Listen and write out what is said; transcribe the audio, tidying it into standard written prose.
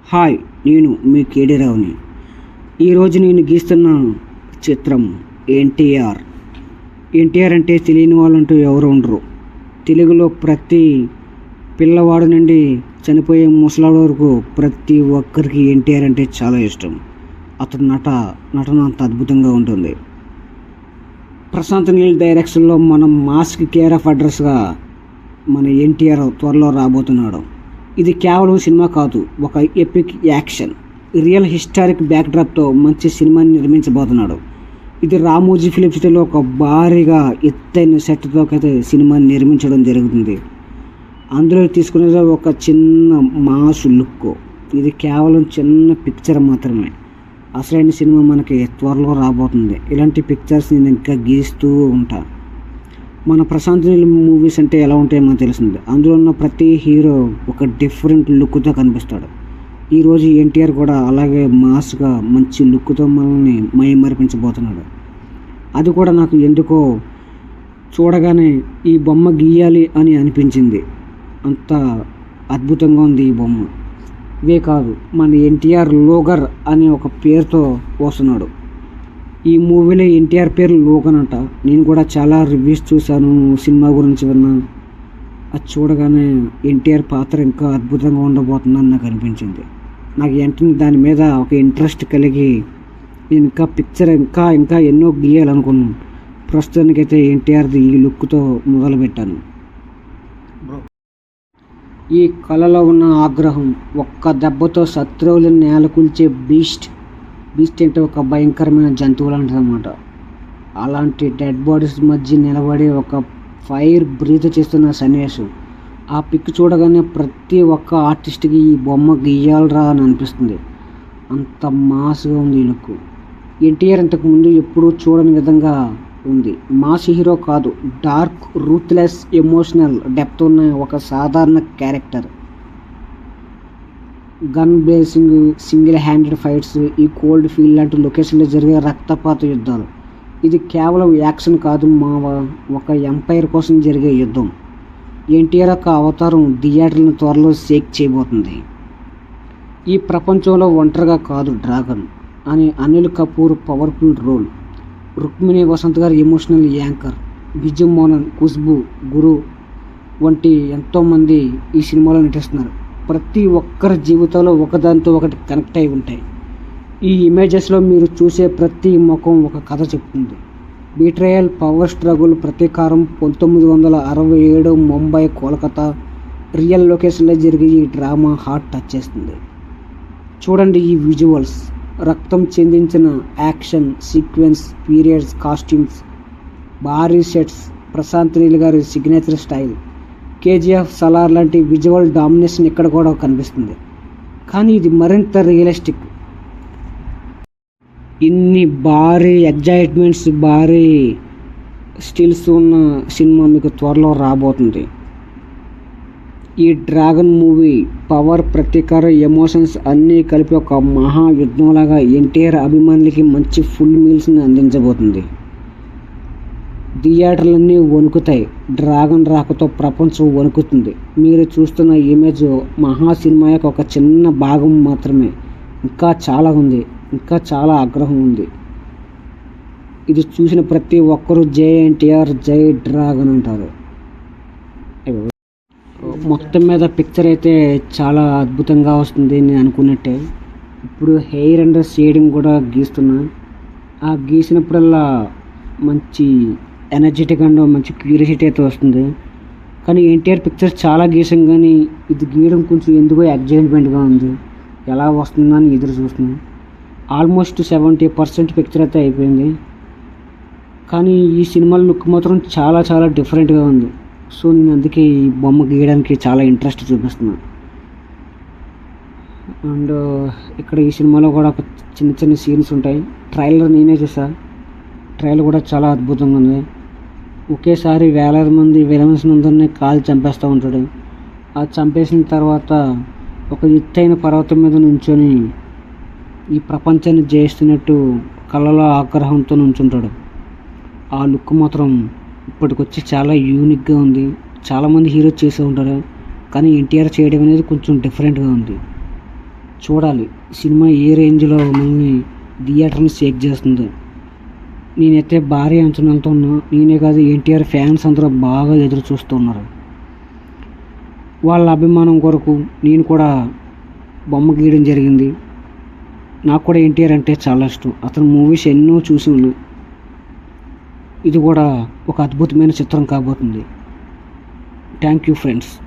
Hi, నేను మీ కేడి రావుని. ఈరోజు నేను గీస్తున్న చిత్రం ఎన్టీఆర్. ఎన్టీఆర్ అంటే తెలియని వాళ్ళంటూ ఎవరు ఉండరు. తెలుగులో ప్రతి పిల్లవాడు నుండి చనిపోయే ముసలాడు వరకు ప్రతి ఒక్కరికి ఎన్టీఆర్ అంటే చాలా ఇష్టం. అతని నటన అంత అద్భుతంగా ఉంటుంది. ప్రశాంత్ నీల్ డైరెక్షన్లో మనం మాస్కి కేర్ ఆఫ్ అడ్రస్గా మన ఎన్టీఆర్ త్వరలో రాబోతున్నాడు. ఇది కేవలం సినిమా కాదు, ఒక ఎపిక్ యాక్షన్, రియల్ హిస్టారిక్ బ్యాక్డ్రాప్తో మంచి సినిమాని నిర్మించబోతున్నాడు. ఇది రామోజీ ఫిలిం సిటీలో ఒక భారీగా ఎత్తైన సెట్తో అయితే సినిమాని నిర్మించడం జరుగుతుంది. అందులో తీసుకునేది ఒక చిన్న మాస్ లుక్. ఇది కేవలం చిన్న పిక్చర్ మాత్రమే. అసలైన సినిమా మనకి త్వరలో రాబోతుంది. ఇలాంటి పిక్చర్స్ నేను ఇంకా గీస్తూ ఉంటాను. మన ప్రశాంత్ నీల్ మూవీస్ అంటే ఎలా ఉంటాయో మనకు తెలిసింది. అందులో ఉన్న ప్రతి హీరో ఒక డిఫరెంట్ లుక్తో కనిపిస్తాడు. ఈరోజు ఎన్టీఆర్ కూడా అలాగే మాస్గా మంచి లుక్తో మనల్ని మైమరిపించబోతున్నాడు. అది కూడా నాకు ఎందుకో చూడగానే ఈ బొమ్మ గీయాలి అని అనిపించింది. అంత అద్భుతంగా ఉంది ఈ బొమ్మ. ఇవే కాదు, మన ఎన్టీఆర్ లోగర్ అనే ఒక పేరుతో వస్తున్నాడు. ఈ మూవీలో ఎన్టీఆర్ పేరు లోగన్ అంట. నేను కూడా చాలా రివ్యూస్ చూశాను, సినిమా గురించి విన్నా. అది చూడగానే ఎన్టీఆర్ పాత్ర ఇంకా అద్భుతంగా ఉండబోతుందని నాకు అనిపించింది. నాకు వెంటనే దాని మీద ఒక ఇంట్రెస్ట్ కలిగి నేను ఇంకా పిక్చర్ ఇంకా ఎన్నో గీయాలనుకున్నాను. ప్రస్తుతానికైతే ఎన్టీఆర్ది ఈ లుక్తో మొదలుపెట్టాను. ఈ కళలో ఉన్న ఆగ్రహం, ఒక్క దెబ్బతో శత్రువులను నేలకూల్చే బీస్ట్ అంటే ఒక భయంకరమైన జంతువు లాంటిదన్నమాట. అలాంటి డెడ్ బాడీస్ మధ్య నిలబడి ఒక ఫైర్ బ్రీత్ చేస్తున్న సన్నివేశం, ఆ పిక్ చూడగానే ప్రతి ఒక్క ఆర్టిస్ట్కి ఈ బొమ్మ గీయాలరా అని అనిపిస్తుంది. అంత మాస్గా ఉంది ఈ లుక్. ఎన్టీఆర్ ఇంతకుముందు ఎప్పుడూ చూడని విధంగా ఉంది. మాస్ హీరో కాదు, డార్క్, రూత్లెస్, ఎమోషనల్ డెప్త్ ఉన్న ఒక సాధారణ character. Gun blazing, single handed fights, ఈ కోల్డ్ ఫీల్డ్ లాంటి లొకేషన్లో జరిగే రక్తపాత యుద్ధాలు. ఇది కేవలం యాక్షన్ కాదు మావా, ఒక ఎంపైర్ కోసం జరిగే యుద్ధం. ఎన్టీఆర్ యొక్క అవతారం థియేటర్లను త్వరలో షేక్ చేయబోతుంది. ఈ ప్రపంచంలో ఒంటరిగా కాదు డ్రాగన్ అని అనిల్ కపూర్ పవర్ఫుల్ రోల్, రుక్మిణి వసంత్ గారు ఎమోషనల్ యాంకర్, విజయ్ మోహన్, ఖుష్బూ, గురు వంటి ఎంతోమంది ఈ సినిమాలో నటిస్తున్నారు. ప్రతి ఒక్కరి జీవితంలో ఒకదానితో ఒకటి కనెక్ట్ అయి ఉంటాయి. ఈ ఇమేజెస్లో మీరు చూసే ప్రతి ముఖం ఒక కథ చెప్తుంది. బీట్రయల్, పవర్ స్ట్రగుల్, ప్రతీకారం, 1967 ముంబై, కోల్కతా రియల్ లొకేషన్లో జరిగే ఈ డ్రామా హార్ట్ టచ్ చేస్తుంది. చూడండి ఈ విజువల్స్, రక్తం చెందించిన యాక్షన్ సీక్వెన్స్, పీరియడ్స్, కాస్ట్యూమ్స్, భారీ సెట్స్, ప్రశాంత్ నీల్ గారి సిగ్నేచర్ స్టైల్, కేజీఎఫ్, సలార్ లాంటి విజువల్ డామినేషన్ ఇక్కడ కూడా కనిపిస్తుంది. కానీ ఇది మరింత రియలిస్టిక్. ఇన్ని భారీ ఎగ్జైట్మెంట్స్, భారీ స్టిల్స్ ఉన్న సినిమా మీకు త్వరలో రాబోతుంది. ఈ డ్రాగన్ మూవీ పవర్, ప్రతీకారం, ఎమోషన్స్ అన్నీ కలిపి ఒక మహా యుద్ధంలాగా ఎన్టీఆర్ అభిమానులకి మంచి ఫుల్ మీల్స్ని అందించబోతుంది. థియేటర్లన్నీ వణుకుతాయి. డ్రాగన్ రాకతో ప్రపంచం వణుకుతుంది. మీరు చూస్తున్న ఇమేజ్ మహా సినిమా యొక్క ఒక చిన్న భాగం మాత్రమే. ఇంకా చాలా ఉంది, ఇంకా చాలా ఆగ్రహం ఉంది. ఇది చూసిన ప్రతి ఒక్కరూ జై ఎన్టీఆర్, జై డ్రాగన్ అంటారు. మొత్తం మీద పిక్చర్ అయితే చాలా అద్భుతంగా వస్తుంది నేను అనుకున్నట్టే. ఇప్పుడు హెయిర్ అండ్ షేడింగ్ కూడా గీస్తున్నా. ఆ గీసినప్పుడల్లా మంచి ఎనర్జెటిక్ అండ్ మంచి క్యూరియాసిటీ అయితే వస్తుంది. కానీ ఎన్టీఆర్ పిక్చర్స్ చాలా గీసాం, కానీ ఇది గీయడం కొంచెం ఎందుకో ఎగ్జైట్మెంట్గా ఉంది. ఎలా వస్తుందని ఎదురు చూస్తున్నాను. ఆల్మోస్ట్ 70% పిక్చర్ అయితే అయిపోయింది. కానీ ఈ సినిమా లుక్ మాత్రం చాలా చాలా డిఫరెంట్గా ఉంది. సో నేను అందుకే ఈ బొమ్మ గీయడానికి చాలా ఇంట్రెస్ట్ చూపిస్తున్నాను. అండ్ ఇక్కడ ఈ సినిమాలో కూడా ఒక చిన్న చిన్న సీన్స్ ఉంటాయి. ట్రైలర్ నేనే చూసా. ట్రైలర్ కూడా చాలా అద్భుతంగా ఉంది. ఒకేసారి వేలాది మంది విలన్స్ అందరినీ కాల్ చంపేస్తూ ఉంటాడు. ఆ చంపేసిన తర్వాత ఒక ఎత్తైన పర్వతం మీద నుంచొని ఈ ప్రపంచాన్ని జయిస్తున్నట్టు కళ్ళలో ఆగ్రహంతో నుంచుంటాడు. ఆ లుక్ మాత్రం ఇప్పటికొచ్చి చాలా యూనిక్గా ఉంది. చాలామంది హీరోస్ చేసే ఉంటారు, కానీ ఎన్టీఆర్ చేయడం అనేది కొంచెం డిఫరెంట్గా ఉంది. చూడాలి సినిమా ఏ రేంజ్లో మనల్ని థియేటర్ని షేక్ చేస్తుందో. నేనైతే భారీ అంచనాలతో ఉన్నా. నేనే కాదు, ఎన్టీఆర్ ఫ్యాన్స్ అందరూ బాగా ఎదురు చూస్తున్నారు. వాళ్ళ అభిమానం కొరకు నేను కూడా బొమ్మ గీయడం జరిగింది. నాకు కూడా ఎన్టీఆర్ అంటే చాలా ఇష్టం. అతను మూవీస్ ఎన్నో చూసి ఉన్నాను. ఇది కూడా ఒక అద్భుతమైన చిత్రం కాబోతుంది. Thank you friends.